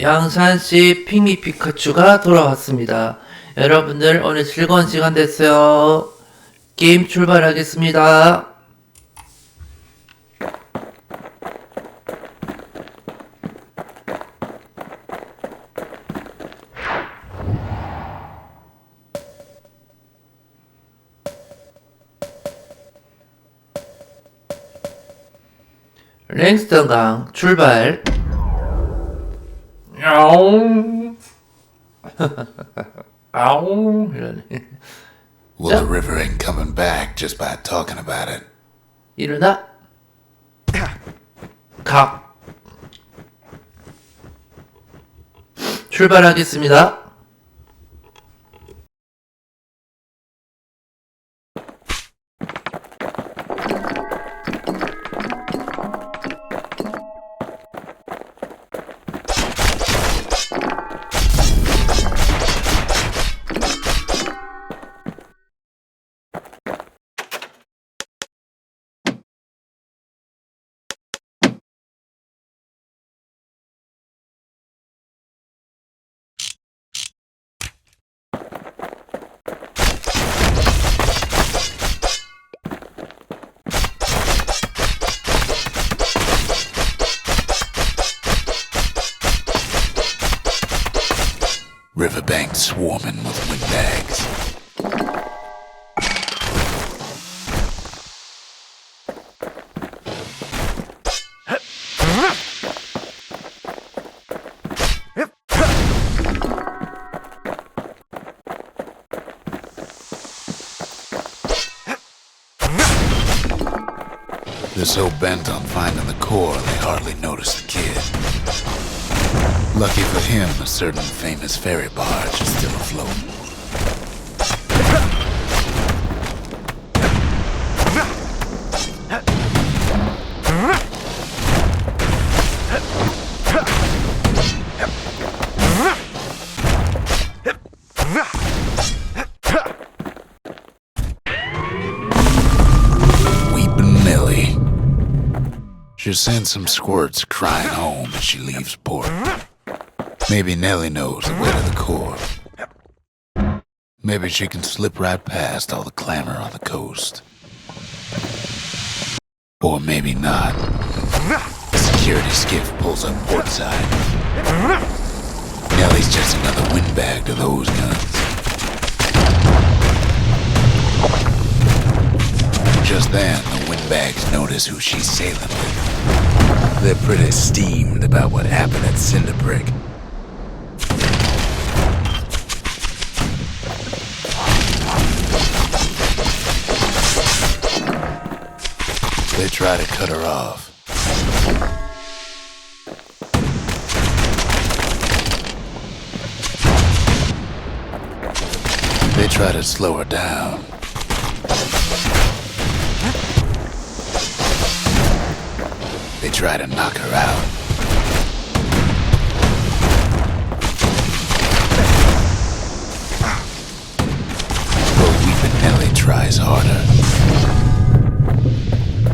양산씨 핑미 피카츄가 돌아왔습니다. 여러분들 오늘 즐거운 시간 됐어요. 게임 출발하겠습니다. 랭스턴강 출발. 아웅 아웅 이러네. Well, the river ain't coming back just by talking about it. 일어나. 각. 출발하겠습니다. Riverbank swarming with windbags. They're so bent on finding the core, they hardly notice the kid. Lucky for him, a certain famous ferry barge is still afloat. Weepin' Nellie. She sends some squirts crying home as she leaves port. Maybe Nellie knows the way to the core. Maybe she can slip right past all the clamor on the coast. Or maybe not. The security skiff pulls up portside. Nellie's just another windbag to those guns. Just then, the windbags notice who she's sailing with. They're pretty steamed about what happened at Cinderbrick. They try to cut her off. They try to slow her down. They try to knock her out. But Weepin' Nellie tries harder.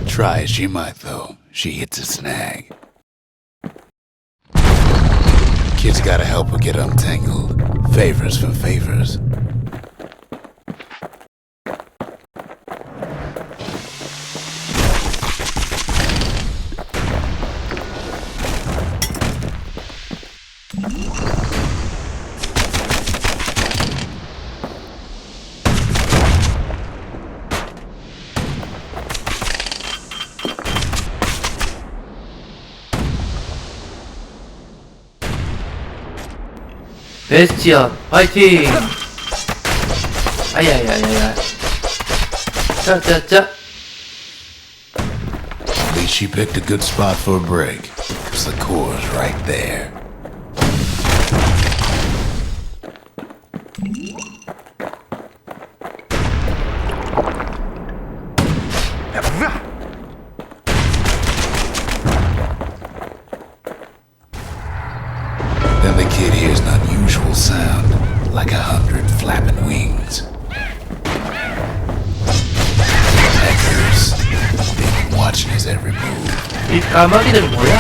Try as she might, though, she hits a snag. Kid's gotta help her get untangled. Favors for favors. 베스티언 화이팅! 아야야야야. 짜짜짜. At least she picked a good spot for a break, 'cause the core's right there. Then the kid hears an unusual sound, like 100 flapping wings. Hackers, they've been watching his every move. 이 까마귀들 뭐야?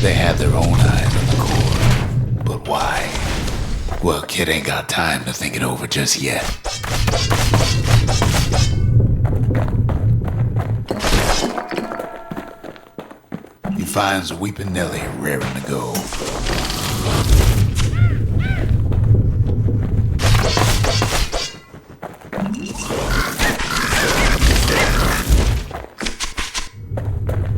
They had their own eyes on the core. But why? Well, kid ain't got time to think it over just yet. He finds Weepin' Nellie raring to go.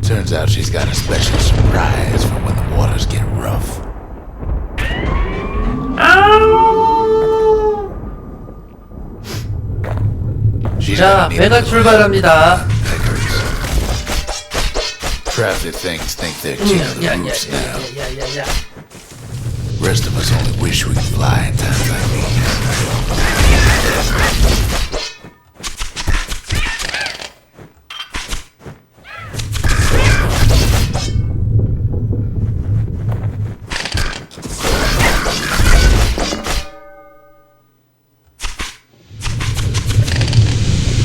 Turns out she's got a special surprise for when the waters get rough. 자, 배가 출발합니다. Traffic things think they're king of the roofs now. 야야야야야야야. Rest of us only wish we could fly in times like these.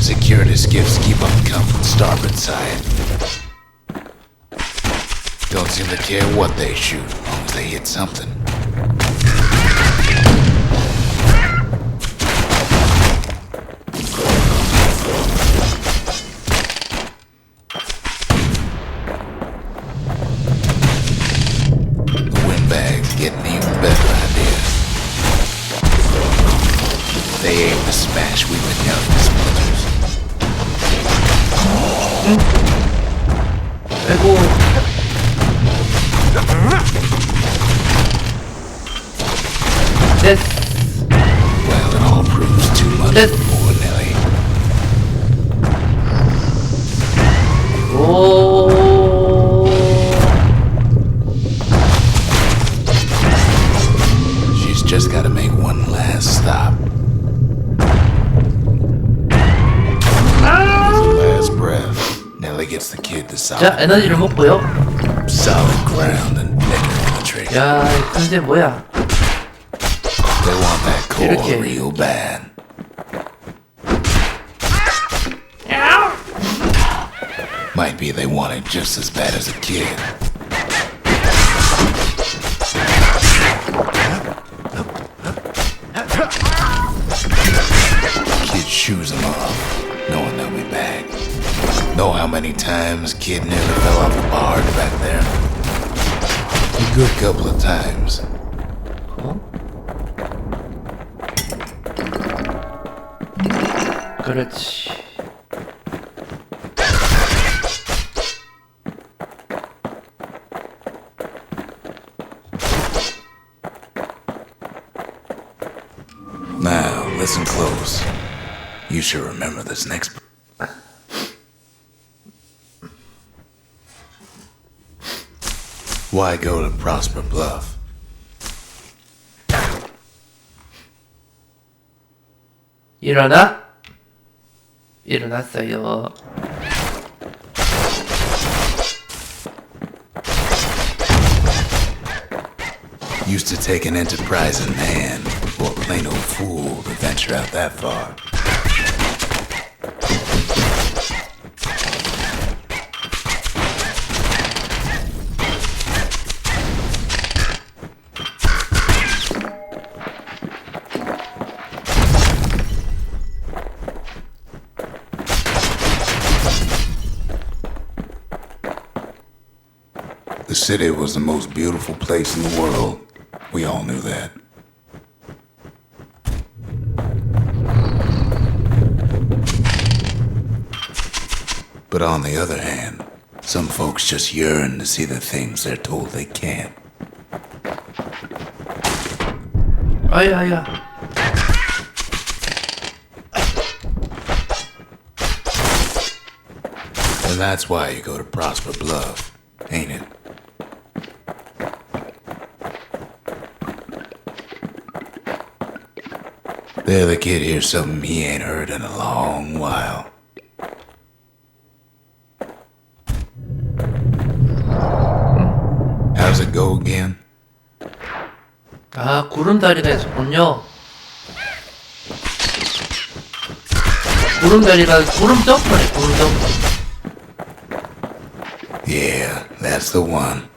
Security skiffs keep on coming starboard side. Don't seem to care what they shoot, as long as they hit something. The windbag's getting an even better idea. They aim to smash Weepin' Nellie to splinters. 아이고. 됐. Well, it all proves too much for poor Nellie. 오. She's just gotta make one last stop. With her last breath, Nellie gets the kid to 자, 에너지를 먹고요. solid ground and penetrate. 야, 근데 뭐야? They want that core 이렇게. real bad. Might be they want it just as bad as a kid. Kid shoes them off, knowing they'll be back. Know how many times kid nearly fell off the barge back there? A good couple of times. 그렇지. Now, listen close. You should remember this next. Why go to Prosper Bluff? 일어나? 일어났어요. Used to take an enterprising man or a plain old fool to venture out that far. The city was the most beautiful place in the world. We all knew that. But on the other hand, some folks just yearn to see the things they're told they can't. 아야야. And that's why you go to Prosper Bluff, ain't it? There the kid hears something he ain't heard in a long while. How's it go again? 아, 구름다리가 있었군요. 구름다리가 구름덩어리, 구름덩어리. Yeah, that's the one.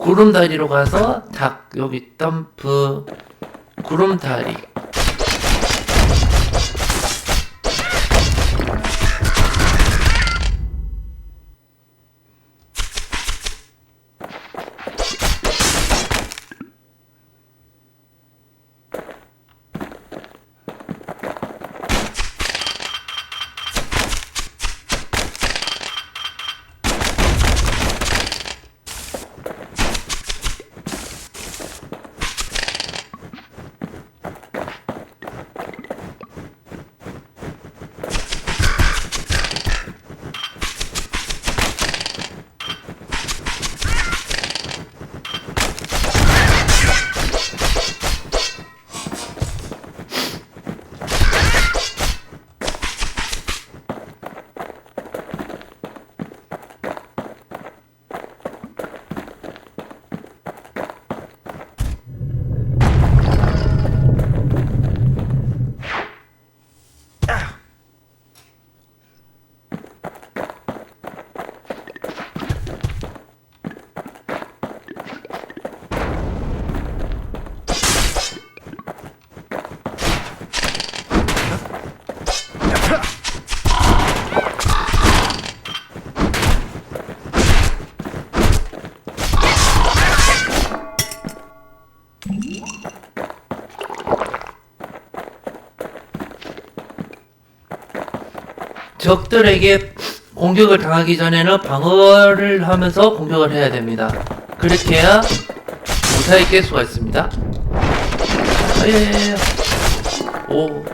구름다리로 가서 닭 여기 덤프 구름다리. 적들에게 공격을 당하기 전에는 방어를 하면서 공격을 해야 됩니다. 그렇게 해야 무사히 깰 수가 있습니다. 오.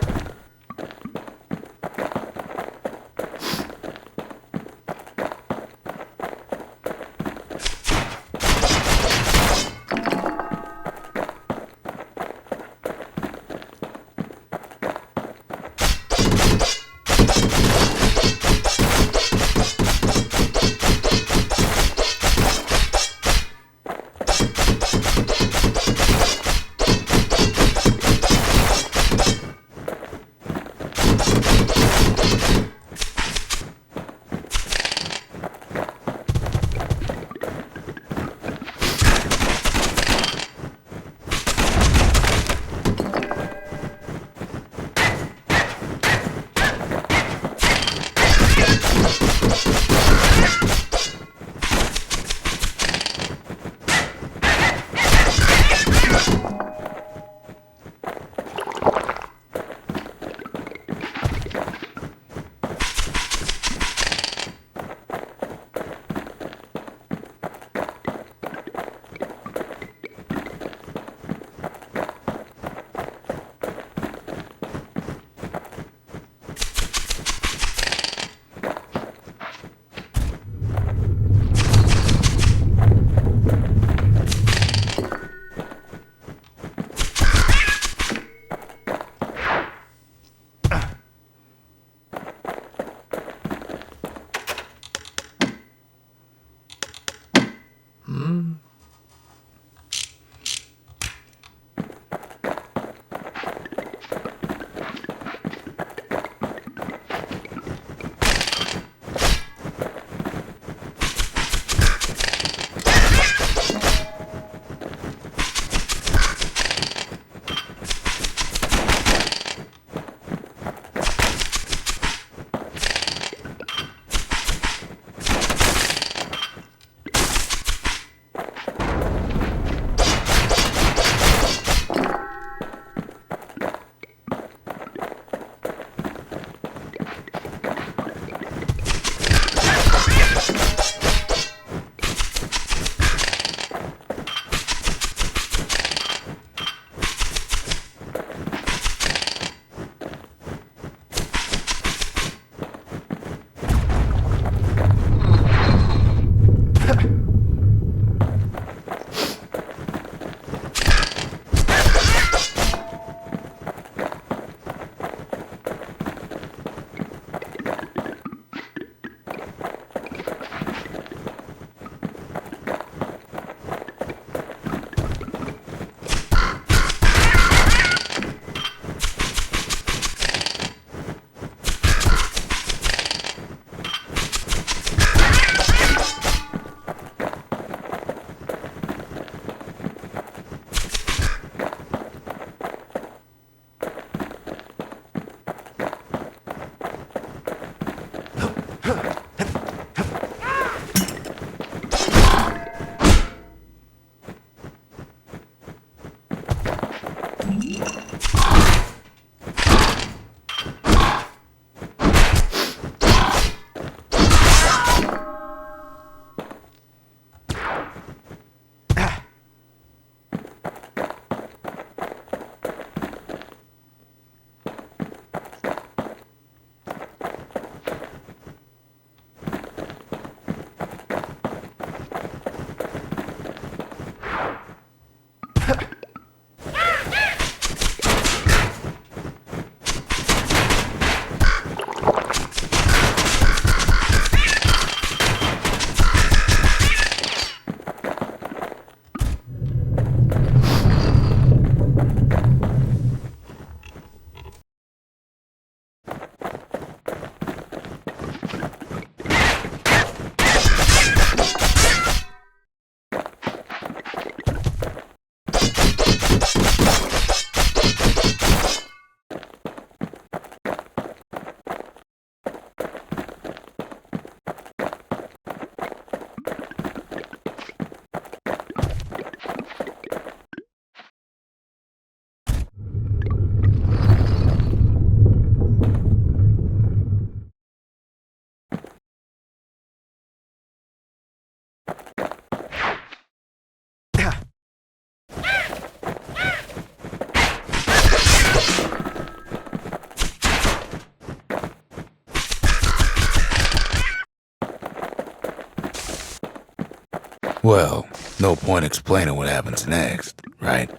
Well, no point explaining what happens next, right?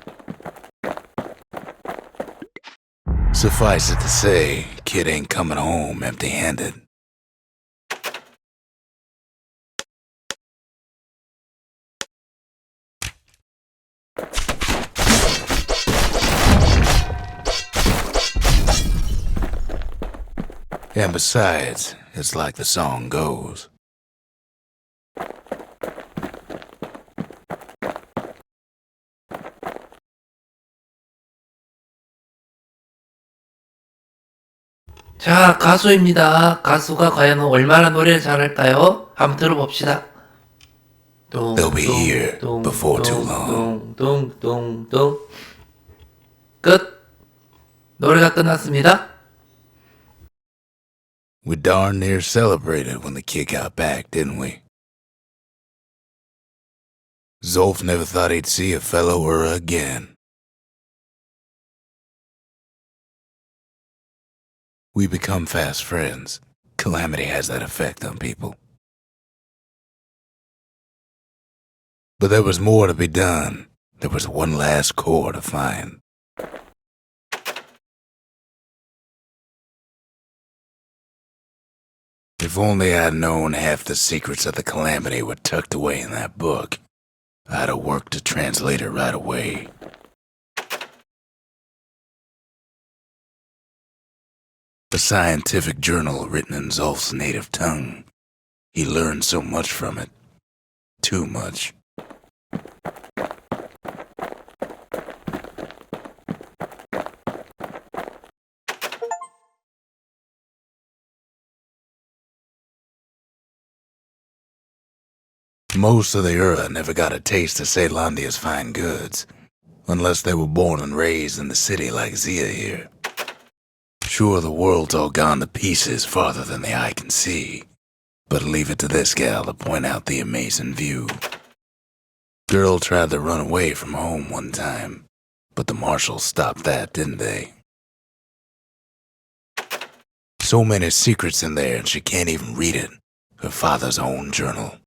Suffice it to say, kid ain't coming home empty-handed. And besides, it's like the song goes. 자, 가수입니다. 가수가 과연 얼마나 노래를 잘할까요? 한번 들어봅시다. They'll be here before too long. 뚱뚱뚱뚱. 끝. 노래가 끝났습니다. We darn near celebrated when the kid got back, didn't we? Zolf never thought he'd see a fellow her again. We become fast friends. Calamity has that effect on people. But there was more to be done. There was one last core to find. If only I'd known half the secrets of the Calamity were tucked away in that book, I'd have worked to translate it right away. A scientific journal written in Zolf's native tongue. He learned so much from it. Too much. Most of the Ura never got a taste of Ceylondia's fine goods, unless they were born and raised in the city like Zia here. Sure, the world's all gone to pieces farther than the eye can see, but leave it to this gal to point out the amazing view. Girl tried to run away from home one time, but the marshals stopped that, didn't they? So many secrets in there and she can't even read it, her father's own journal.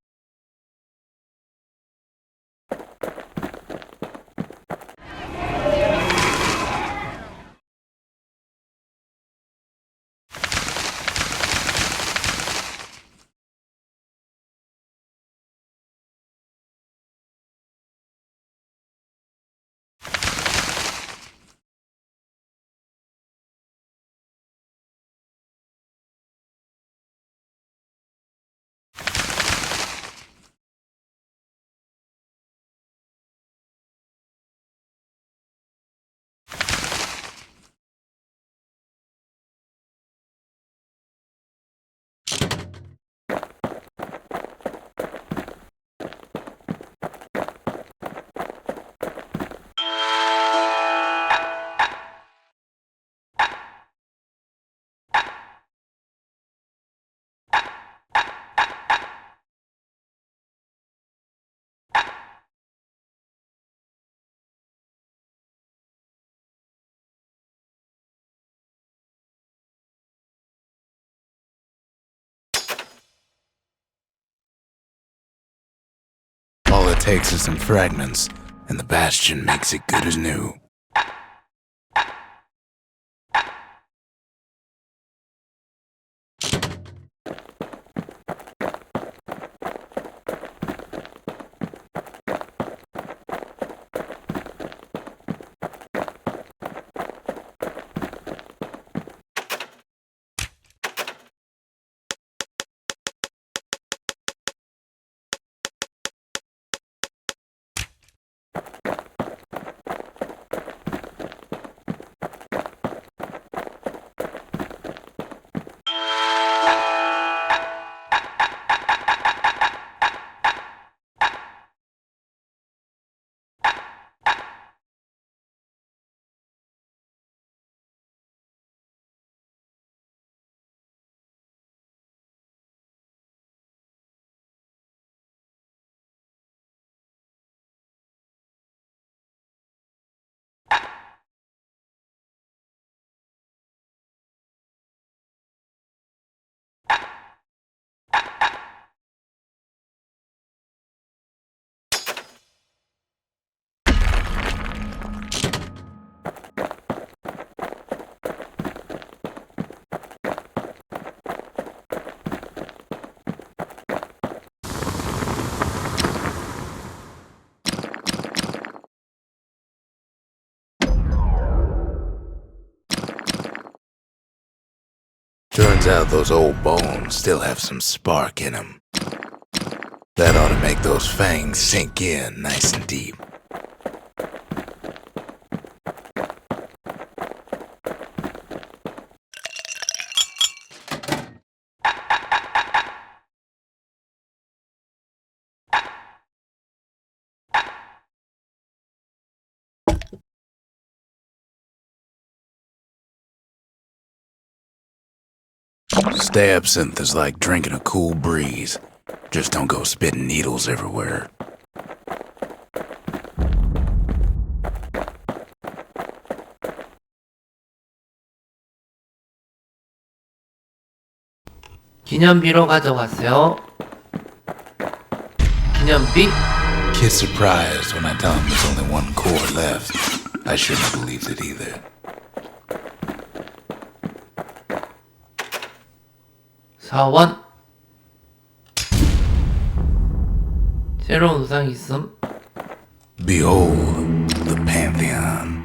takes us some fragments, and the Bastion makes it good as new. Turns out those old bones still have some spark in them. That ought to make those fangs sink in nice and deep. Stay absinthe is like drinking a cool breeze. Just don't go spitting needles everywhere. 기념비로 가져갔어요. 기념비? Kid's surprised when I tell him there's only one core left. I shouldn't have believed it either. 사원. 새로운 의상이 있음. Behold the Pantheon.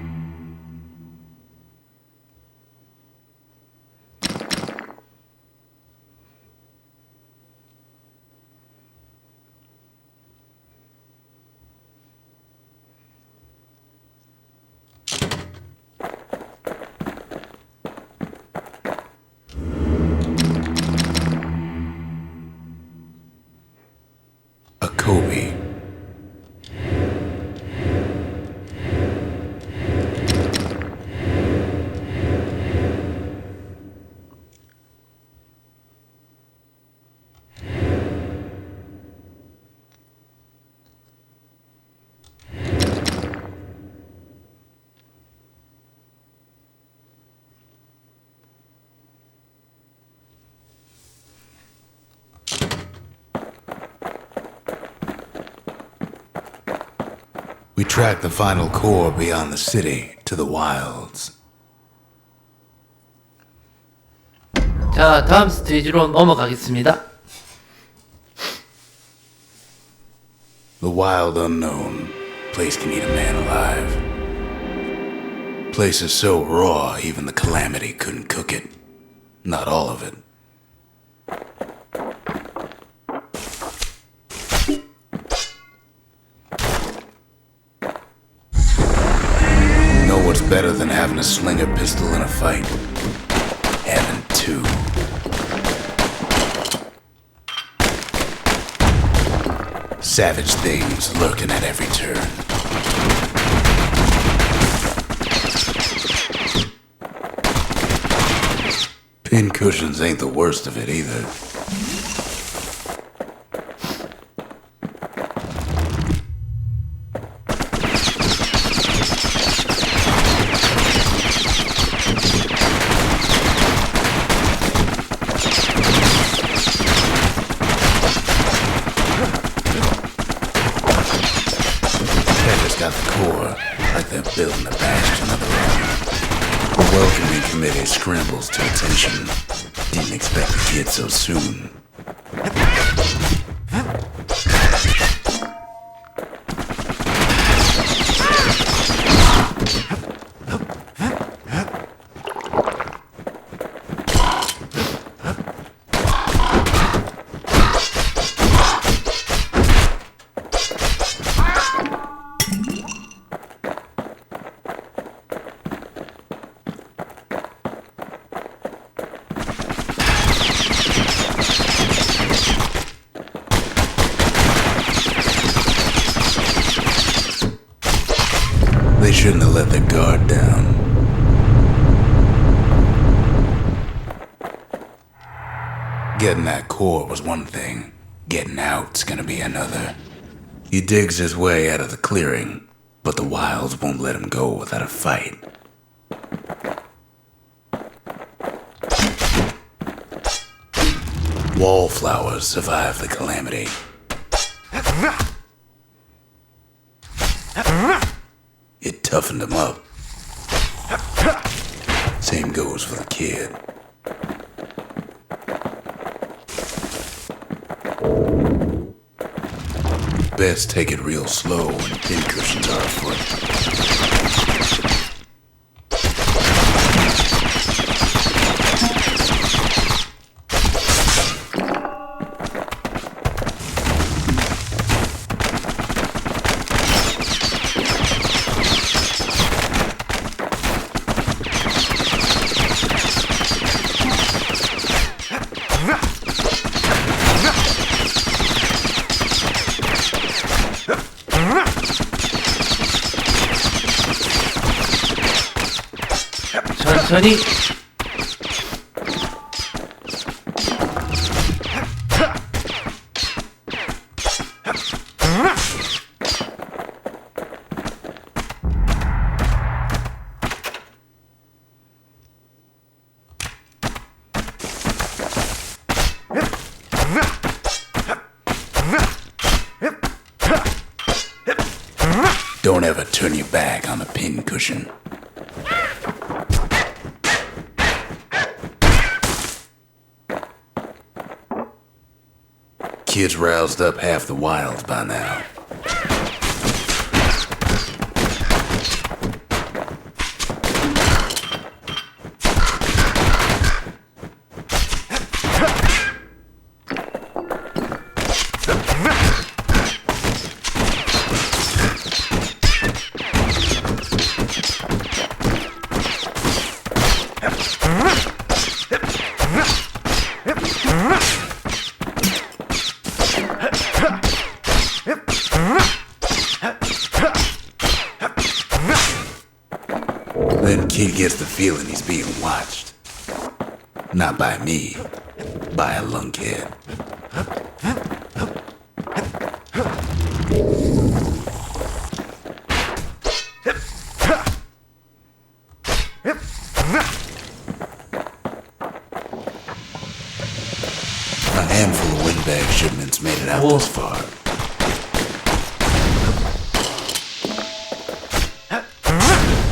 A Kobe. We track the final core beyond the city to the wilds. 자, 다음 스테이지로 넘어가겠습니다. The wild unknown. Place can eat a man alive. Place is so raw, even the calamity couldn't cook it. Not all of it. What's better than having a slinger pistol in a fight? Having two. Savage things lurking at every turn. Pin cushions ain't the worst of it either. got the core, like they're building a bastion of their own. The welcoming committee scrambles to attention. Didn't expect to get so soon. They shouldn't have let their guard down. Getting that core was one thing. Getting out's gonna be another. He digs his way out of the clearing, but the wilds won't let him go without a fight. Wallflowers survive the calamity. It toughened him up. Same goes for the kid. Best take it real slow when pincushions are afoot. 천천히. Don't ever turn your back on a pincushion. Kid's roused up half the wilds by now. Then Kid gets the feeling he's being watched. Not by me, by a lunkhead. A handful of windbag shipments made it out this far.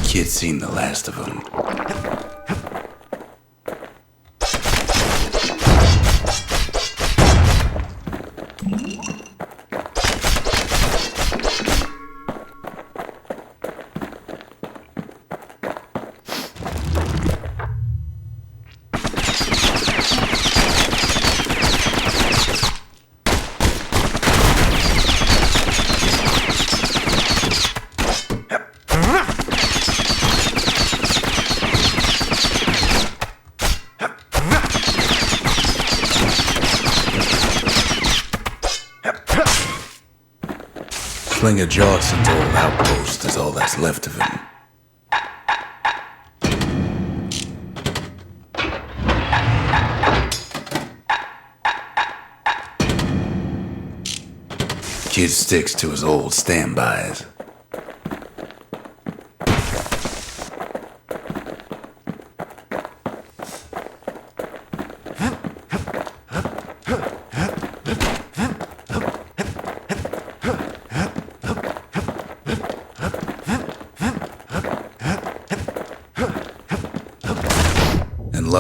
Kid's seen the last of them. Slinger Jawson's old outpost is all that's left of him. Kid sticks to his old standbys.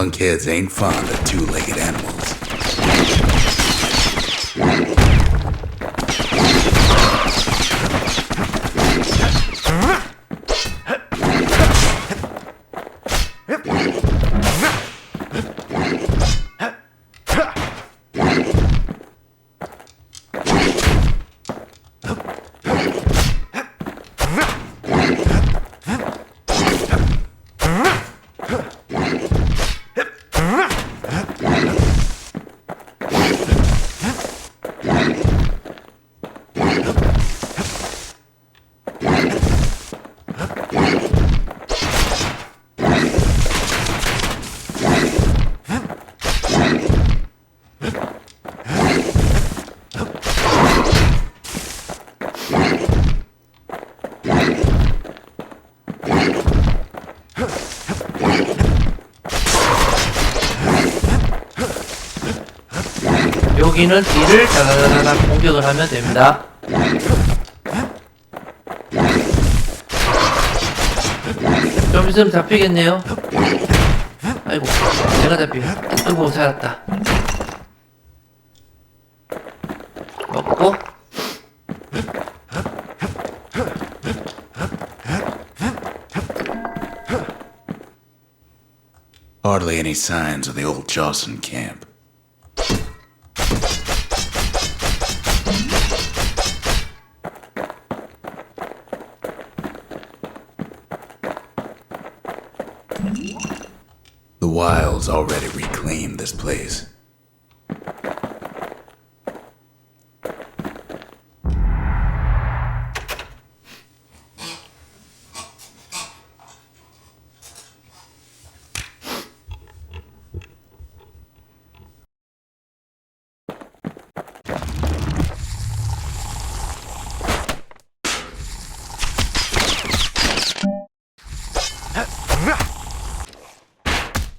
Lunkheads ain't fond of two-legged animals. 여기는 뒤를 다다다닥 공격을 하면 됩니다. 좀 있으면 잡히겠네요. 아이고, 내가 잡히고. 아이고, 살았다. 먹고. Hardly any signs of the old Jocelyn camp. The wilds already reclaimed this place.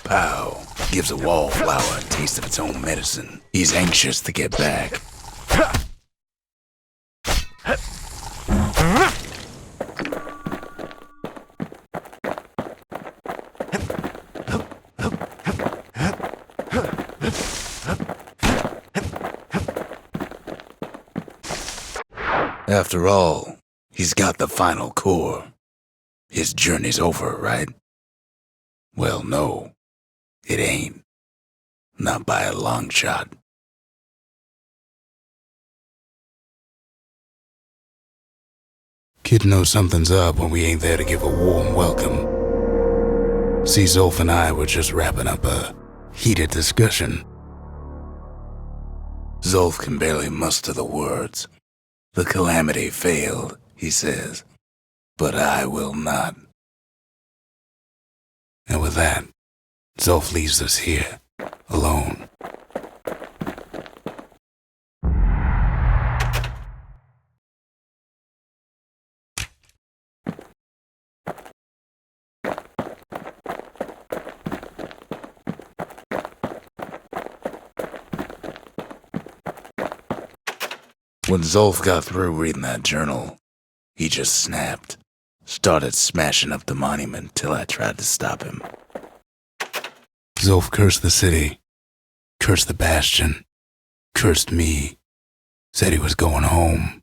Pow gives a wallflower a taste of its own medicine. He's anxious to get back. After all, he's got the final core. His journey's over, right? Well, no, it ain't. Not by a long shot. Kid knows something's up when we ain't there to give a warm welcome. See, Zolf and I were just wrapping up a heated discussion. Zolf can barely muster the words. The calamity failed, he says, but I will not. And with that, Zolf leaves us here, alone. When Zolf got through reading that journal, he just snapped. Started smashing up the monument till I tried to stop him. Zolf cursed the city, cursed the Bastion, cursed me, said he was going home.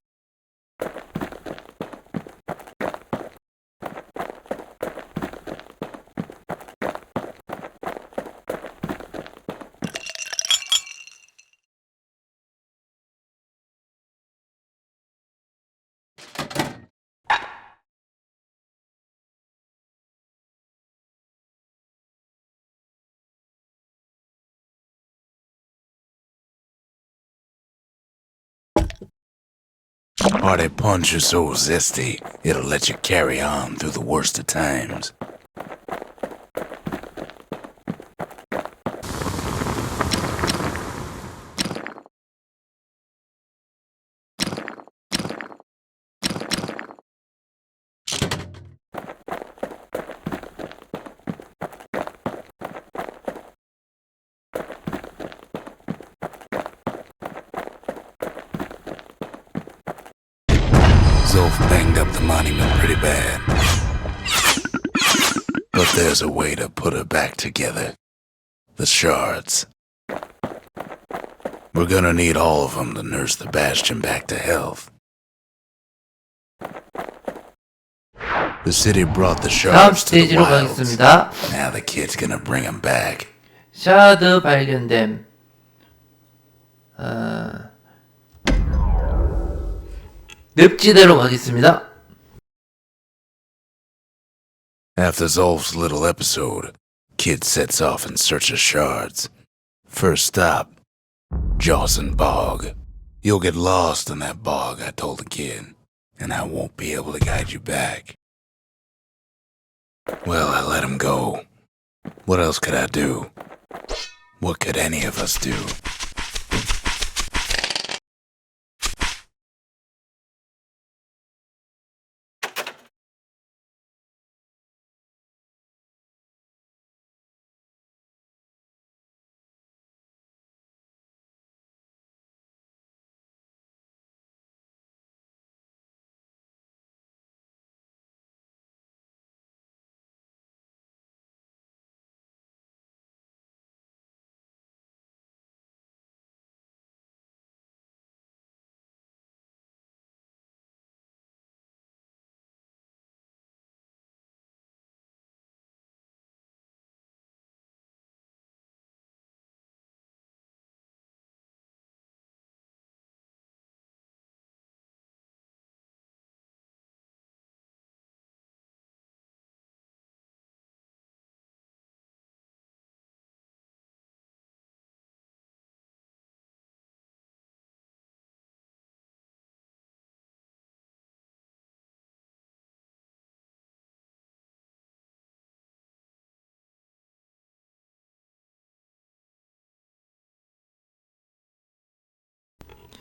Hearty punch is so zesty, it'll let you carry on through the worst of times. Zolf banged up the monument pretty bad. But there's a way to put her back together. The shards. We're gonna need all of them to nurse the Bastion back to health. The city brought the 다음 shards to the 스테이지로 wilds. 가겠습니다. Now the kid's gonna bring them back. 샤드 발견됨. 늪지대로 가겠습니다. After Zolf's little episode, kid sets off in search of shards. First stop, Jawson Bog. You'll get lost in that bog, I told the kid, and I won't be able to guide you back. Well, I let him go. What else could I do? What could any of us do?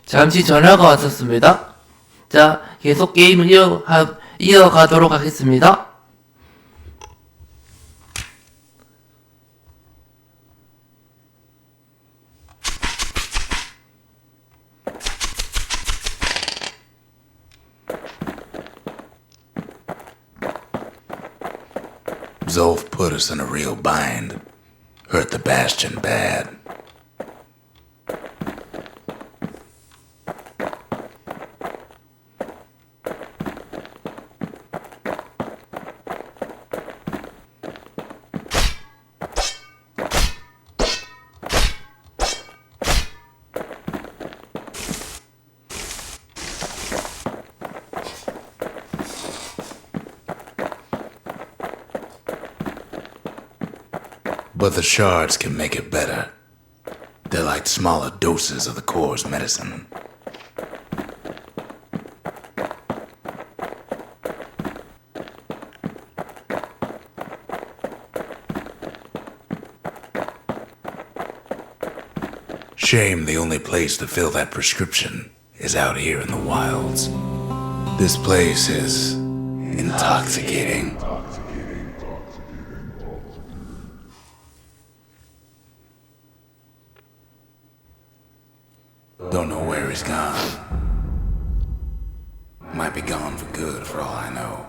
잠시 전화가 왔었습니다. 자, 계속 게임을 이어가도록 하겠습니다. Zolf put us in a real bind. Hurt the Bastion bad. But the shards can make it better. They're like smaller doses of the core's medicine. Shame the only place to fill that prescription is out here in the wilds. This place is intoxicating. Don't know where he's gone. Might be gone for good for all I know.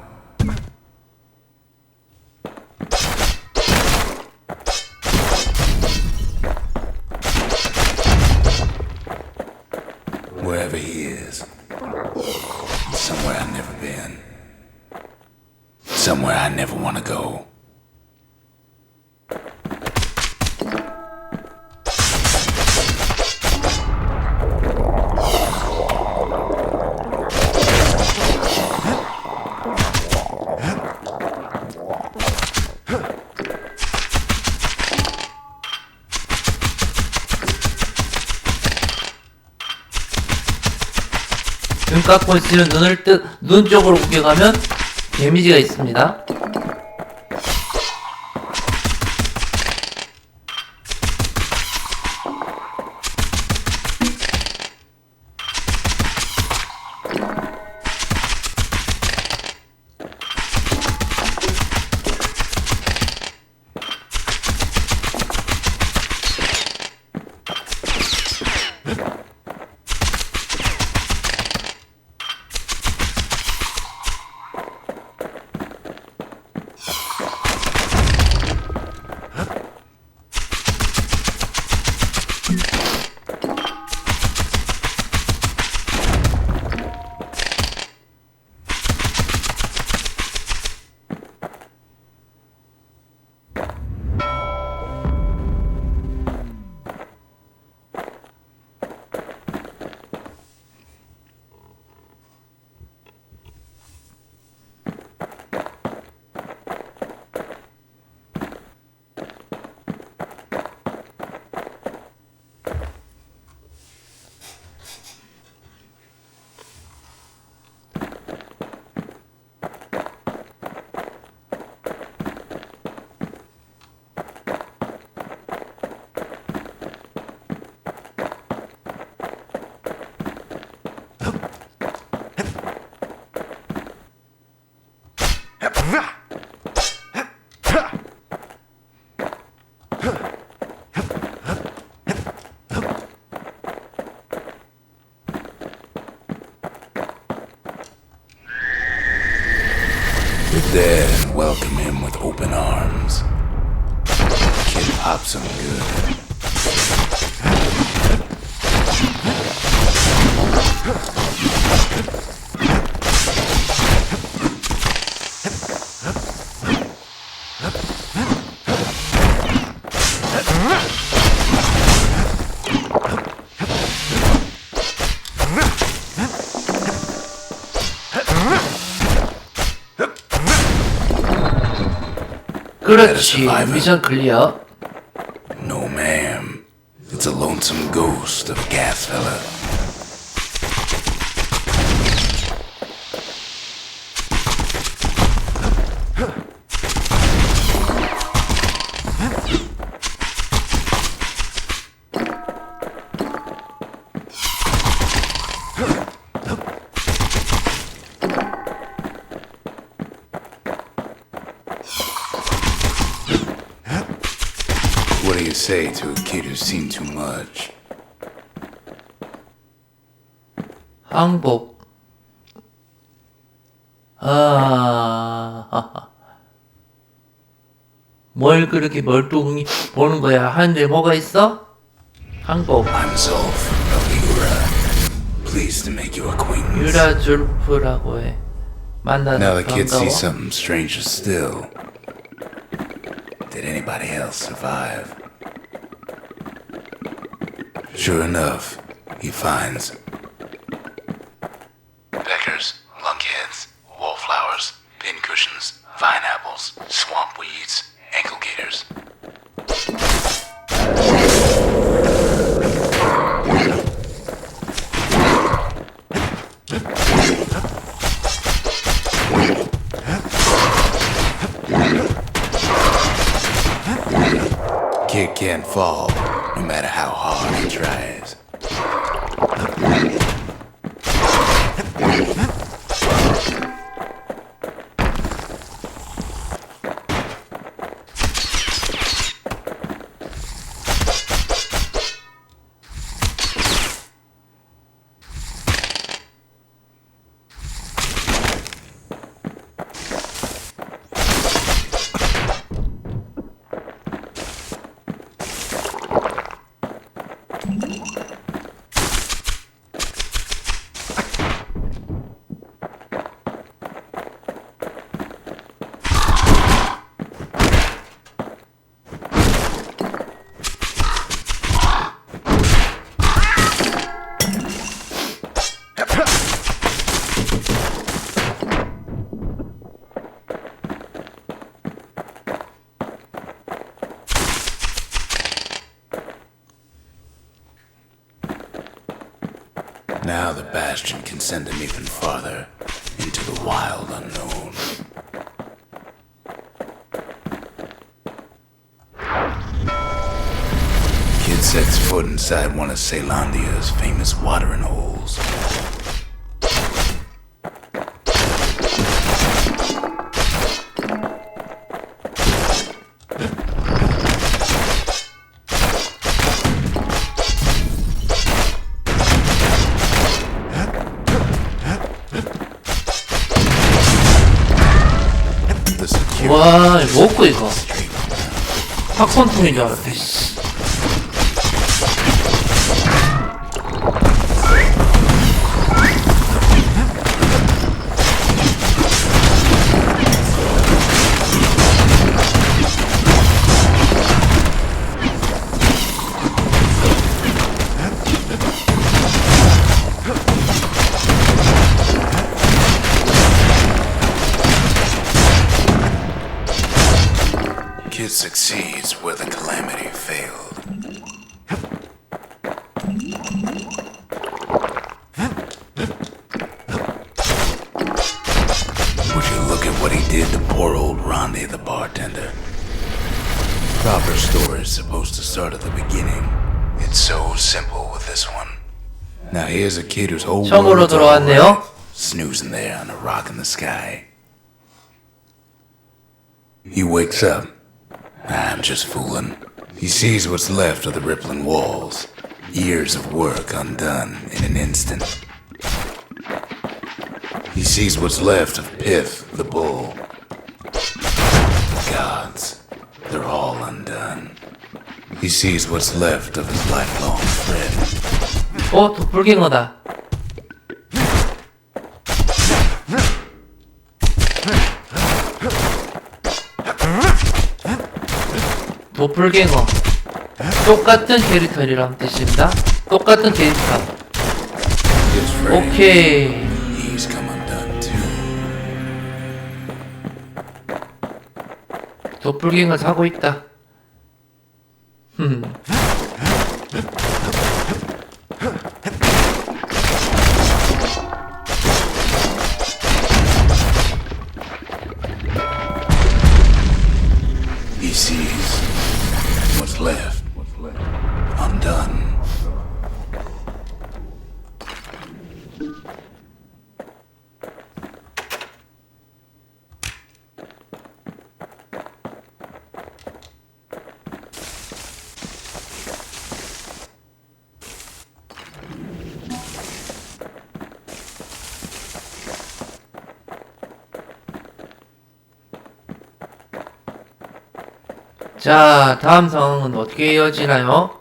Wherever he is, somewhere I've never been. Somewhere I never want to go. 눈 감고 있으면 눈 쪽으로 옮겨가면 데미지가 있습니다. There and welcome him with open arms. Kid pops him good. 그렇지. 미션 클리어. No, ma'am. It's a lonesome ghost of a gas fella. What do you say to a kid who's seen too much? 항복. 뭘 그렇게 멀뚱히 보는 거야? 하는데 뭐가 있어? 항복. I'm Zolf of Ura. Pleased to make your acquaintance. 유라 줄프라고 해. 만나서 Now the kid 반가워. sees something stranger still. Did anybody else survive? Sure enough, he finds peckers, lunkheads, wallflowers, pincushions, vine apples, swamp weeds, ankle gators. Kid can't fall, no matter how hard he tries. Now the Bastion can send him even farther into the wild unknown. Kid sets foot inside one of Ceylondia's famous watering holes. 와, 이거 먹고 이거. 팝콘통인 줄 알았대. Kid succeeds where the calamity failed. Would you look at what he did to poor old Rondi the bartender? Proper story is supposed to start at the beginning. It's so simple with this one. Now here's a kid whose whole 처음으로 world's 들어왔네요. alright, snoozing there on a rock in the sky. He wakes up. I'm just fooling. He sees what's left of the rippling walls. Years of work undone in an instant. He sees what's left of Pith, the bull. Gods, they're all undone. He sees what's left of his lifelong friend. 도플갱어다. 도플갱어. 똑같은 캐릭터이란 뜻입니다. 똑같은 캐릭터. His friend, 오케이. he's come undone too. 도플갱어 사고 있다. He sees what's left undone. 자, 다음 상황은 어떻게 이어지나요?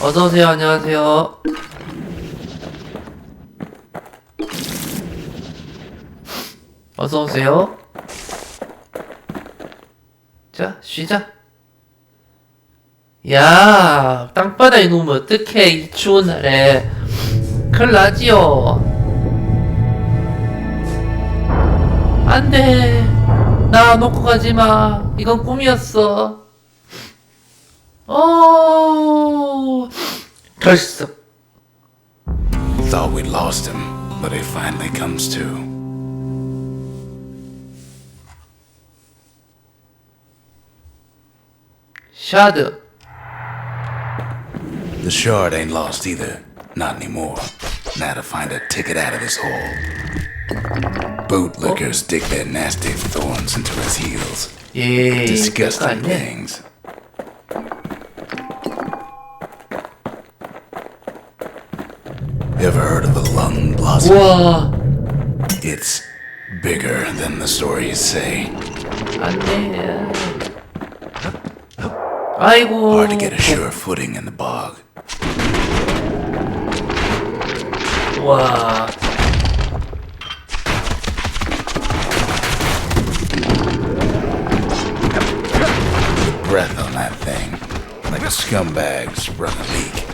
어서오세요, 안녕하세요. 어서오세요. 자, 쉬자. 야, 땅바닥에 누우면 어떡해, 이 추운 날에. 큰일 나지요. 안 돼. 나 놓고 가지 마. 이건 꿈이었어. 결석. Thought we'd lost him, but he finally comes to. 샤드. The shard ain't lost either. Not anymore. Now to find a ticket out of this hole. Bootlickers dig their nasty thorns into his heels. 예, Disgusting 아니네. things. Ever heard of the lung blossom? 우와, It's bigger than the stories say. 안 돼. 아이고. Hard to get a sure footing in the bog. 와. Breath on that thing, like a scumbag sprung a leak.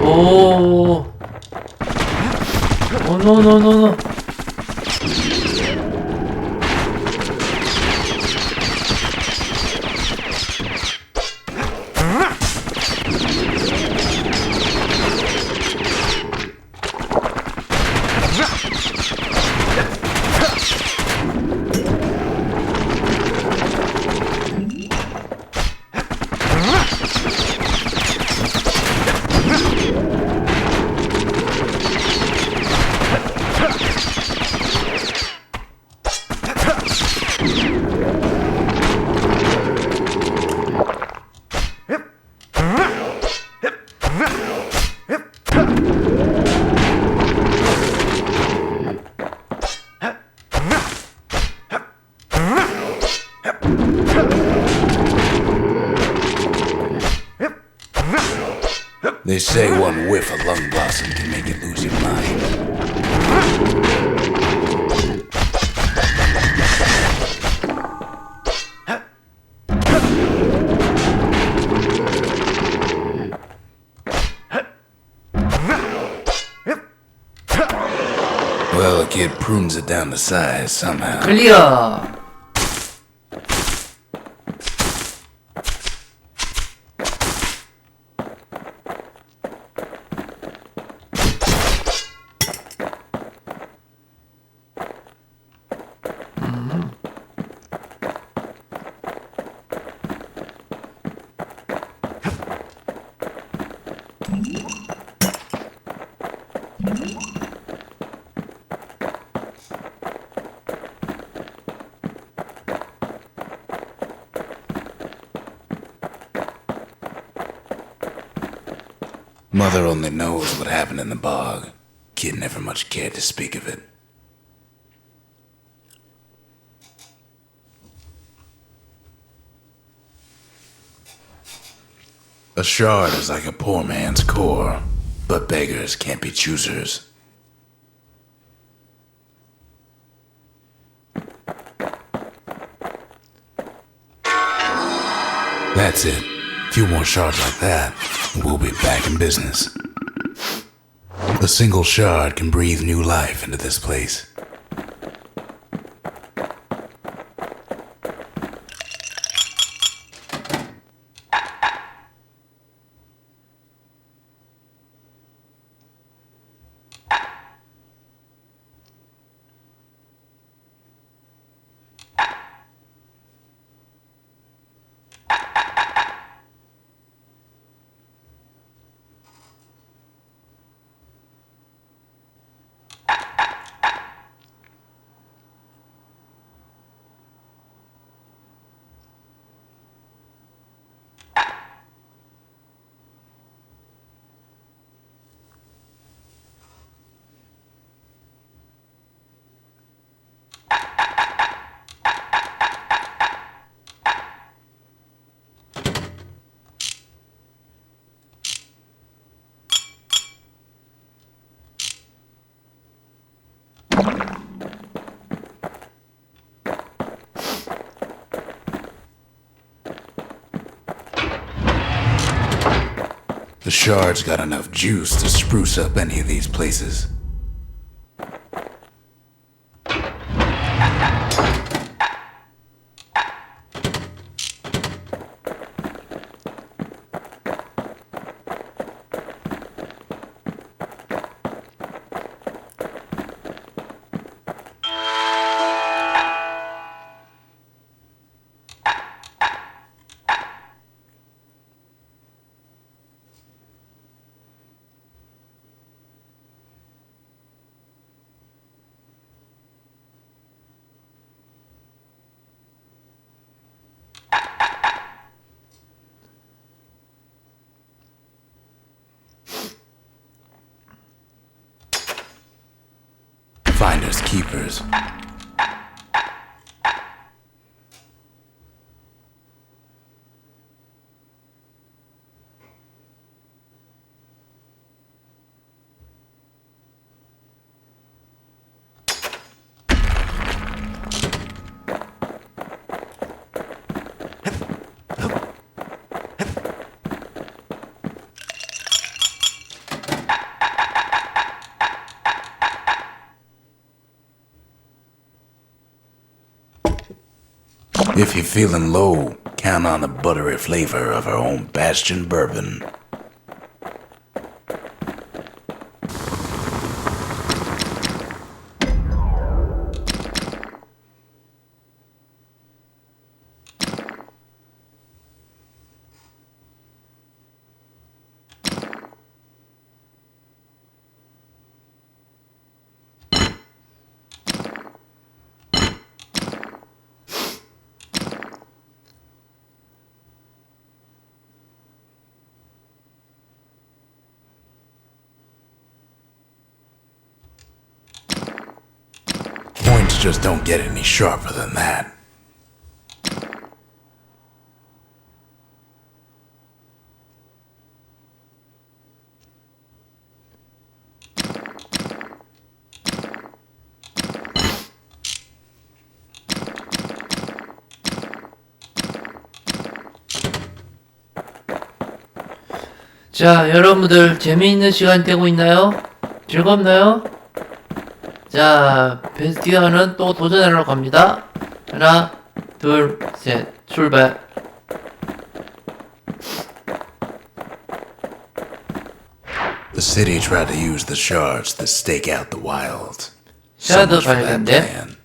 오. 오, 노, 노, 노, 노. They say one whiff of lung blossom can make you lose your mind. Well, a kid prunes it down to size somehow. 클리어. Mother only knows what happened in the bog. Kid never much cared to speak of it. A shard is like a poor man's core, but beggars can't be choosers. That's it. A few more shards like that, and we'll be back in business. A single shard can breathe new life into this place. The shard's got enough juice to spruce up any of these places. Finders keepers. If you're feeling low, count on the buttery flavor of our own Bastion bourbon. Points just don't get any sharper than that. 자, 여러분들 재미있는 시간 되고 있나요? 즐겁나요? 자, 베스티언은 또 도전하러 갑니다. 하나, 둘, 셋, 출발. The city tried to use the shards to stake out the wilds. 샤드 So much for that 발견돼. plan.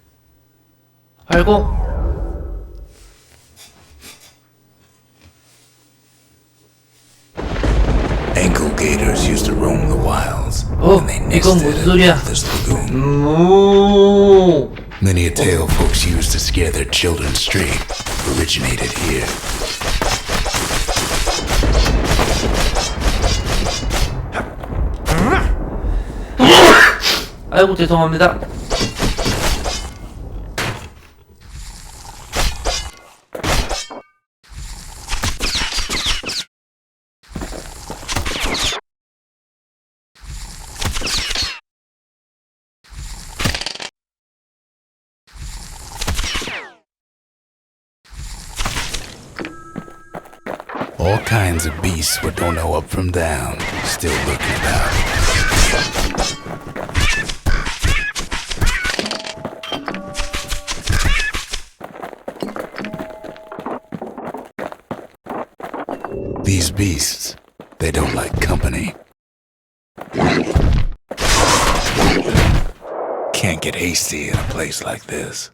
활공. Ankle gators used to roam the wilds, Oh, and they 이건 nested 무슨 소리야? in this lagoon. 오. Many a tale folks used to scare their children straight originated here. 아이고 죄송합니다. All kinds of beasts what don't know up from down, still lurking about. These beasts, they don't like company. Can't get hasty in a place like this.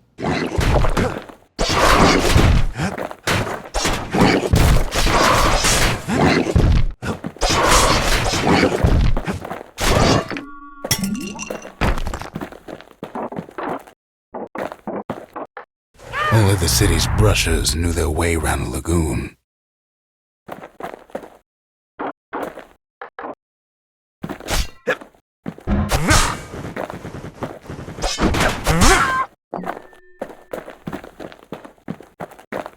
Only the city's brushers knew their way around the lagoon.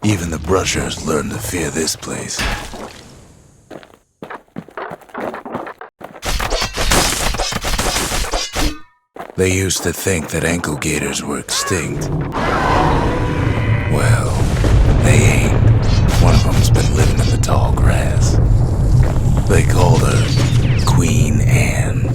Even the brushers learned to fear this place. They used to think that ankle gators were extinct. Well, they ain't. One of them's been living in the tall grass. They called her Queen Anne.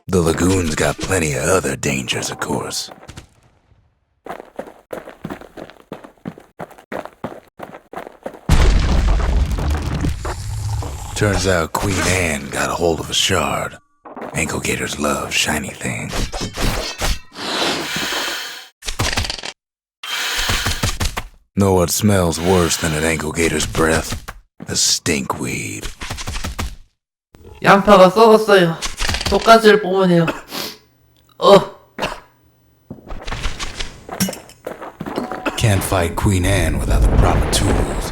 The lagoon's got plenty of other dangers, of course. Turns out Queen Anne got a hold of a shard. Ankle gators love shiny things. Know what smells worse than an ankle gator's breath? A stinkweed. 양파가 썩었어요. 똑같을 뿜어내요. Can't fight Queen Anne without the proper tools.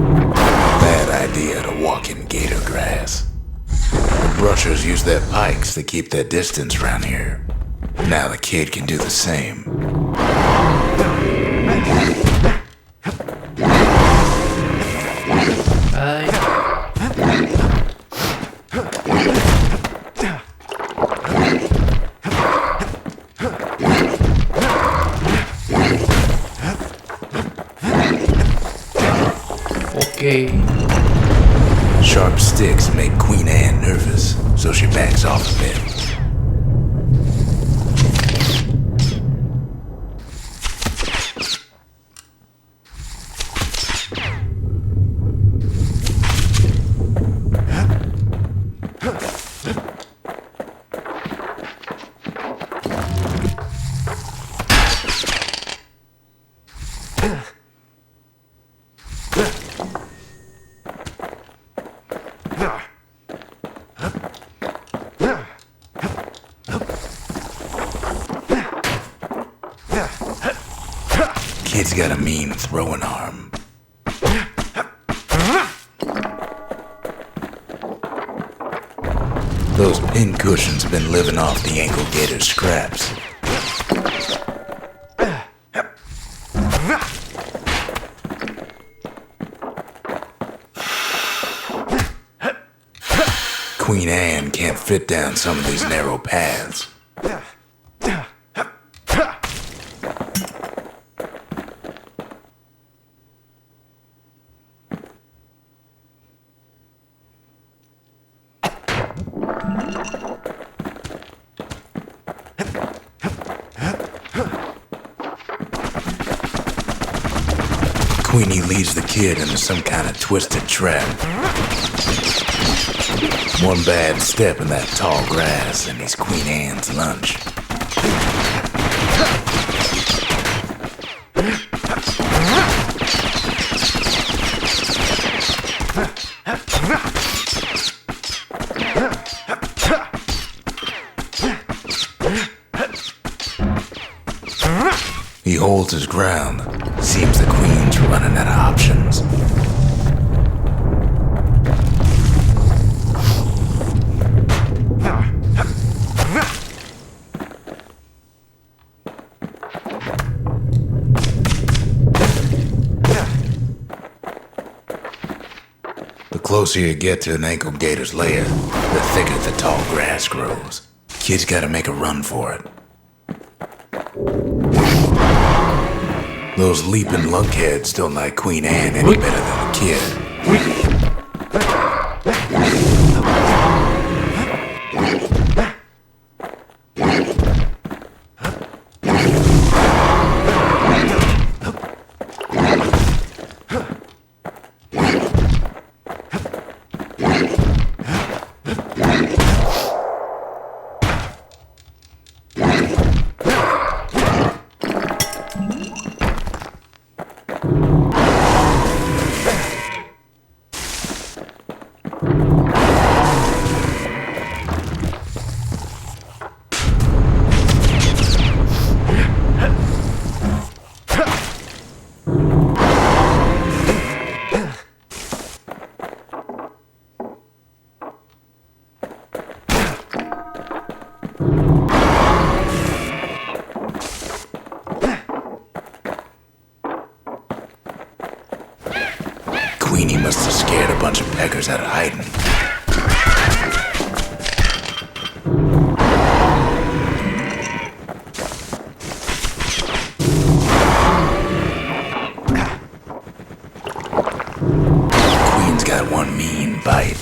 Bad idea to walk in gator grass. The brushers use their pikes to keep their distance around here. Now the kid can do the same. 아이. 오케이. Sharp sticks make Queen Anne nervous, so she backs off a bit. Kid's got a mean throwing arm. Those pin cushions have been living off the ankle gator's scraps. Queen Anne can't fit down some of these narrow paths. Queenie leads the kid into some kind of twisted trap. One bad step in that tall grass and he's Queen Anne's lunch. He holds his ground. Seems the Queen's running out of options. The closer you get to an ankle gator's lair, the thicker the tall grass grows. Kid's gotta make a run for it. Those leaping lunkheads don't like Queen Anne any better than the kid. Queenie must have scared a bunch of peckers out of hiding. Queen's got one mean bite.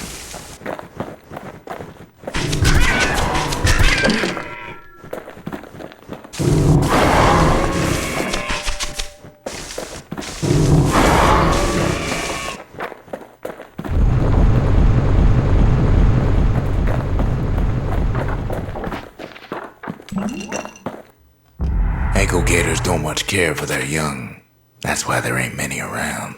Ankle gators don't much care for their young. That's why there ain't many around.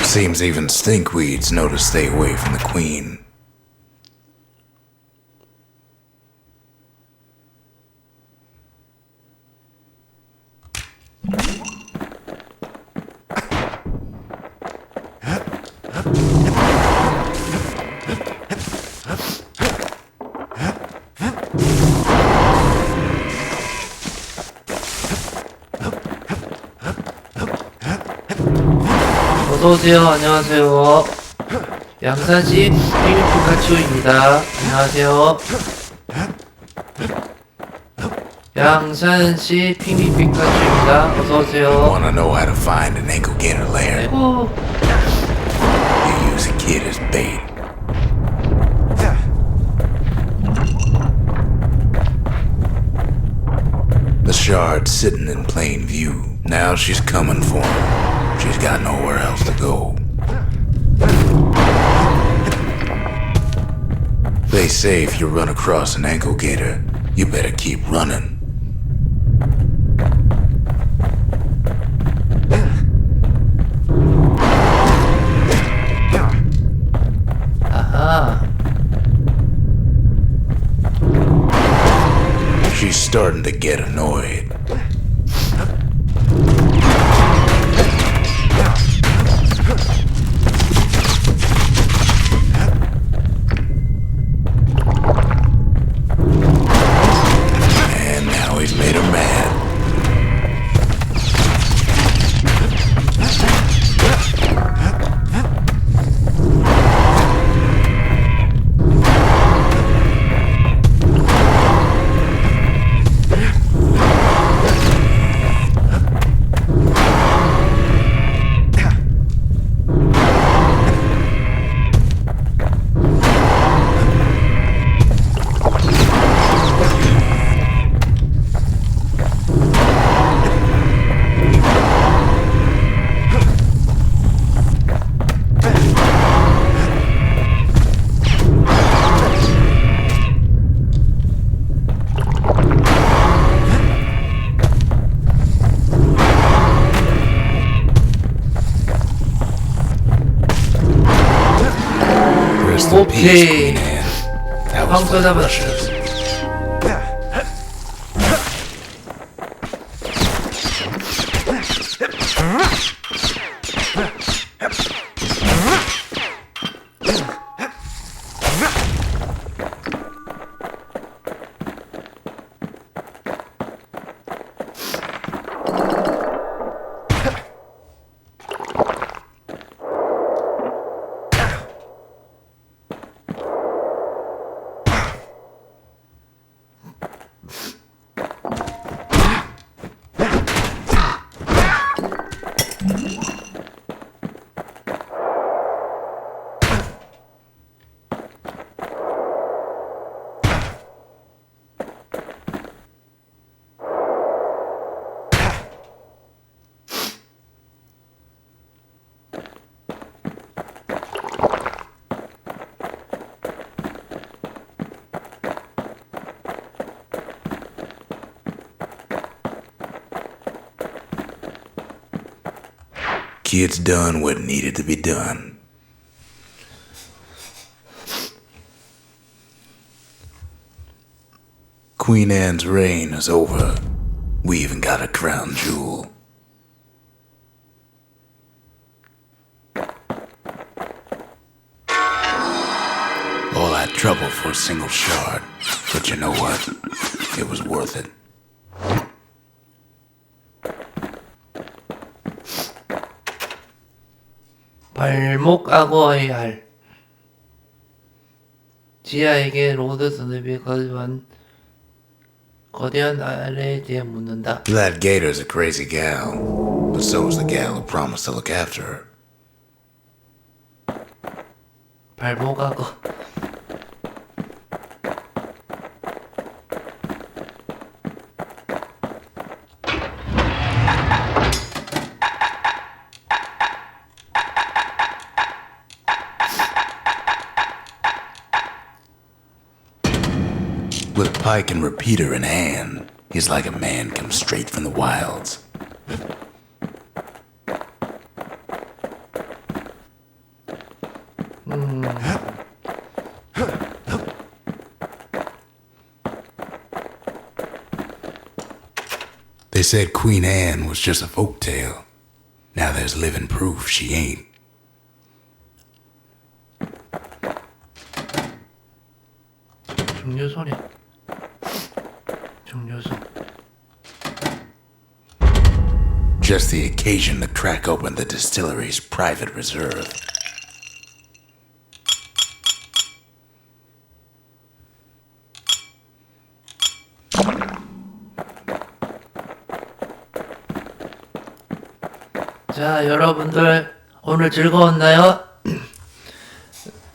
Seems even stinkweeds know to stay away from the Queen. 어서오세요. 안녕하세요. 양산시 피카츄입니다. 안녕하세요. 양산시 핑미 피카츄입니다. 어서오세요. Wanna know how to find an ankle gator lair? 아이고. You use a kid as bait. The shard's sitting in plain view. Now she's coming for him. She's got nowhere else to go. They say if you run across an ankle gator, you better keep running. 아하. She's starting to get annoyed. And now he's made her mad. Rest in peace, Okay. Queen Anne. That was for the Russians. Kid's done what needed to be done. Queen Anne's reign is over. We even got a crown jewel. All that trouble for a single shard. But you know what? It was worth it. 발목 악어의 알. 지아에게 로드 스눕이 거대한 알에 대해 묻는다. That gator's a crazy gal, but so's the gal who promised to look after her. 발목 악어. With pike and repeater in hand, he's like a man come straight from the wilds. They said Queen Anne was just a folktale. Now there's living proof she ain't. 증류소네. 증류소. just the occasion to crack open the distillery's private reserve. 자, 여러분들 오늘 즐거웠나요?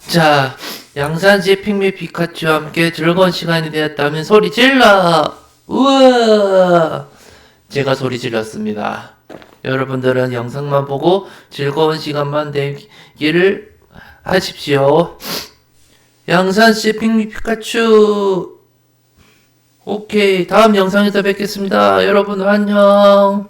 자, 양산시 핑미 피카츄와 함께 즐거운 시간이 되었다면 소리 질러! 우와! 제가 소리 질렀습니다. 여러분들은 영상만 보고 즐거운 시간만 되기를 하십시오. 양산시 핑미 피카츄! 오케이, 다음 영상에서 뵙겠습니다. 여러분 안녕!